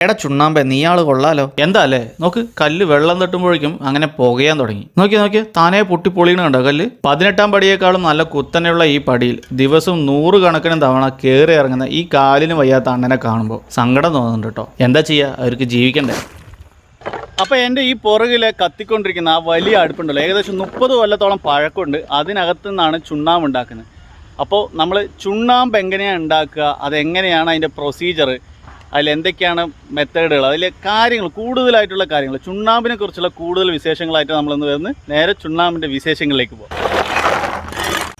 എടാ ചുണ്ണാമ്പേ നീയാള് കൊള്ളാലോ. എന്താ അല്ലേ, നോക്ക് കല്ല് വെള്ളം തട്ടുമ്പോഴേക്കും അങ്ങനെ പുകയാൻ തുടങ്ങി. നോക്കിയ താനേ പൊട്ടിപ്പൊളിയണ കണ്ടോ കല്ല്. 18ാം പടിയേക്കാളും നല്ല കുത്തനെയുള്ള ഈ പടിയിൽ ദിവസവും 100 കണക്കിന് തവണ കയറി ഇറങ്ങുന്ന ഈ കാലിന് വയ്യാത്ത അണ്ണനെ കാണുമ്പോൾ സങ്കടം തോന്നുന്നുണ്ട് കേട്ടോ. എന്താ ചെയ്യുക, അവർക്ക് ജീവിക്കണ്ടേ. അപ്പോൾ എൻ്റെ ഈ പുറകിലെ കത്തിക്കൊണ്ടിരിക്കുന്ന ആ വലിയ അടുപ്പുണ്ടല്ലോ, ഏകദേശം 30 കൊല്ലത്തോളം പഴക്കമുണ്ട്. അതിനകത്തു നിന്നാണ് ചുണ്ണാമ്പ് ഉണ്ടാക്കുന്നത്. അപ്പോൾ നമ്മൾ ചുണ്ണാമ്പ് എങ്ങനെയാണ് ഉണ്ടാക്കുക, അതെങ്ങനെയാണ് അതിൻ്റെ പ്രൊസീജിയർ, അതിലെന്തൊക്കെയാണ് മെത്തേഡുകൾ, അതിലെ കാര്യങ്ങൾ, കൂടുതലായിട്ടുള്ള കാര്യങ്ങൾ, ചുണ്ണാമ്പിനെ കുറിച്ചുള്ള കൂടുതൽ വിശേഷങ്ങളായിട്ട് നമ്മളിന്ന് വരുന്നത് നേരെ ചുണ്ണാമ്പിൻ്റെ വിശേഷങ്ങളിലേക്ക് പോകാം.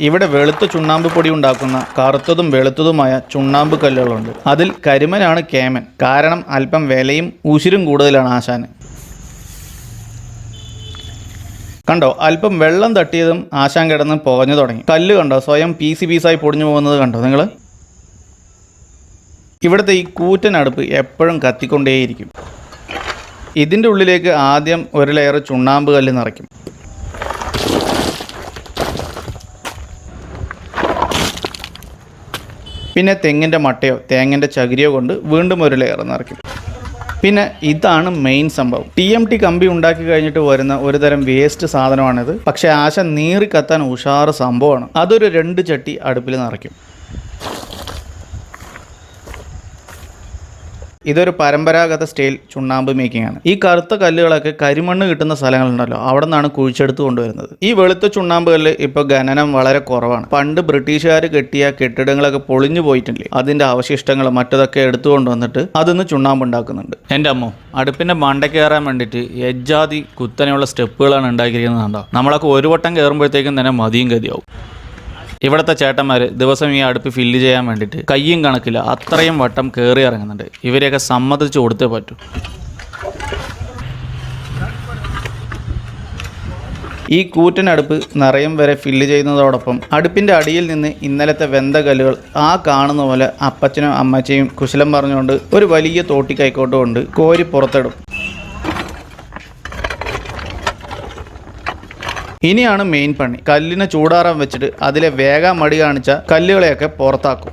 ഇവിടെ വെളുത്ത ചുണ്ണാമ്പ് പൊടി ഉണ്ടാക്കുന്ന കറുത്തതും വെളുത്തതുമായ ചുണ്ണാമ്പ് കല്ലുകളുണ്ട്. അതിൽ കരിമനാണ് കേമൻ. കാരണം അല്പം വിലയും ഉശിരും കൂടുതലാണ് ആശാന്. കണ്ടോ, അല്പം വെള്ളം തട്ടിയതും ആശാൻ കിടന്ന് പുകഞ്ഞു തുടങ്ങി. കല്ല് കണ്ടോ സ്വയം പീസായി പൊടിഞ്ഞു പോകുന്നത് കണ്ടോ നിങ്ങൾ. ഇവിടുത്തെ ഈ കൂറ്റൻ അടുപ്പ് എപ്പോഴും കത്തിക്കൊണ്ടേയിരിക്കും. ഇതിൻ്റെ ഉള്ളിലേക്ക് ആദ്യം ഒരു ലെയർ ചുണ്ണാമ്പ് കല്ല് നിറയ്ക്കും. പിന്നെ തെങ്ങിൻ്റെ മട്ടയോ തേങ്ങിൻ്റെ ചകിരിയോ കൊണ്ട് വീണ്ടും ഒരു ലെയർ നിറയ്ക്കും. പിന്നെ ഇതാണ് മെയിൻ സംഭവം. TMT കമ്പി ഉണ്ടാക്കി കഴിഞ്ഞിട്ട് വരുന്ന ഒരു തരം വേസ്റ്റ് സാധനമാണിത്. പക്ഷേ ആശ നീറി കത്താൻ ഉഷാറ് സംഭവമാണ്. അതൊരു 2 ചട്ടി അടുപ്പിൽ നിറയ്ക്കും. ഇതൊരു പരമ്പരാഗത സ്റ്റൈൽ ചുണ്ണാമ്പ് മേക്കിംഗ് ആണ്. ഈ കറുത്ത കല്ലുകളൊക്കെ കരിമണ്ണ് കിട്ടുന്ന സ്ഥലങ്ങളുണ്ടല്ലോ, അവിടെ നിന്നാണ് കുഴിച്ചെടുത്ത് കൊണ്ടുവരുന്നത്. ഈ വെളുത്ത ചുണ്ണാമ്പ് കല്ല് ഇപ്പോൾ ഖനനം വളരെ കുറവാണ്. പണ്ട് ബ്രിട്ടീഷുകാർ കെട്ടിയ കെട്ടിടങ്ങളൊക്കെ പൊളിഞ്ഞു പോയിട്ടില്ലേ, അതിൻ്റെ അവശിഷ്ടങ്ങൾ മറ്റതൊക്കെ എടുത്തുകൊണ്ടുവന്നിട്ട് അതിന്ന് ചുണ്ണാമ്പ് ഉണ്ടാക്കുന്നുണ്ട്. എൻ്റെ അമ്മോ, അടുപ്പിൻ്റെ മണ്ട കയറാൻ വേണ്ടിയിട്ട് എജ്ജാതി കുത്തനെയുള്ള സ്റ്റെപ്പുകളാണ് ഉണ്ടാക്കിയിരിക്കുന്നതുണ്ടോ. നമ്മളൊക്കെ ഒരു വട്ടം കയറുമ്പോഴത്തേക്കും തന്നെ മതിയും ഗതിയാവും. ഇവിടുത്തെ ചേട്ടന്മാർ ദിവസം ഈ അടുപ്പ് ഫില്ല് ചെയ്യാൻ വേണ്ടിയിട്ട് കയ്യും കണക്കില്ല അത്രയും വട്ടം കയറി ഇറങ്ങുന്നുണ്ട്. ഇവരെയൊക്കെ സമ്മതിച്ച് കൊടുത്തേ പറ്റൂ. ഈ കൂറ്റൻ അടുപ്പ് നിറയും വരെ ഫില്ല് ചെയ്യുന്നതോടൊപ്പം അടുപ്പിൻ്റെ അടിയിൽ നിന്ന് ഇന്നലത്തെ വെന്ത കല്ലുകൾ ആ കാണുന്ന പോലെ അപ്പച്ചനും അമ്മച്ചയും കുശലം പറഞ്ഞുകൊണ്ട് ഒരു വലിയ തോട്ടി കൈക്കോട്ട് കൊണ്ട് കോരി പുറത്തിടും. ഇനിയാണ് മെയിൻ പണി. കല്ലിനെ ചൂടാറാൻ വെച്ചിട്ട് അതിലെ വേഗം മടി കാണിച്ച കല്ലുകളെയൊക്കെ പുറത്താക്കും.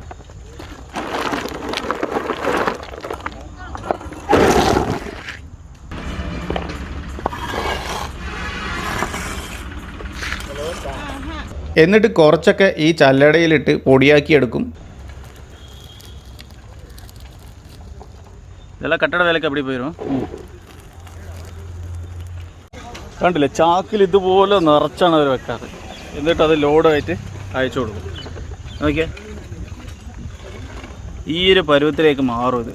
എന്നിട്ട് കുറച്ചൊക്കെ ഈ ചല്ലടയിലിട്ട് പൊടിയാക്കിയെടുക്കും. ഇതെല്ലാം കട്ടട വിലക്ക് എവിടെ പോയിരുന്നു കണ്ടില്ലേ. ചാക്കിൽ ഇതുപോലെ നിറച്ചാണ് അവർ വെക്കാറ്. എന്നിട്ട് അത് ലോഡായിട്ട് അയച്ചു കൊടുക്കും. നോക്കിയാൽ ഈ ഒരു പരുവത്തിലേക്ക് മാറും. ഇത്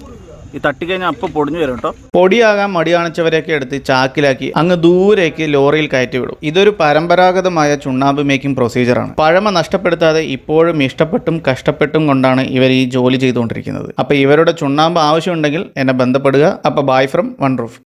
ഈ തട്ടിക്കഴിഞ്ഞാൽ അപ്പം പൊടിഞ്ഞു വരും കേട്ടോ. പൊടിയാകാൻ മടി കാണിച്ചവരെയൊക്കെ എടുത്ത് ചാക്കിലാക്കി അങ്ങ് ദൂരേക്ക് ലോറിയിൽ കയറ്റി വിടും. ഇതൊരു പരമ്പരാഗതമായ ചുണ്ണാമ്പ് മേക്കിംഗ് പ്രൊസീജിയറാണ്. പഴമ നഷ്ടപ്പെടുത്താതെ ഇപ്പോഴും ഇഷ്ടപ്പെട്ടും കഷ്ടപ്പെട്ടും കൊണ്ടാണ് ഇവർ ഈ ജോലി ചെയ്തുകൊണ്ടിരിക്കുന്നത്. അപ്പോൾ ഇവരുടെ ചുണ്ണാമ്പ് ആവശ്യമുണ്ടെങ്കിൽ എന്നെ ബന്ധപ്പെടുക. അപ്പോൾ ബൈ ഫ്രം വൺ റൂഫ്.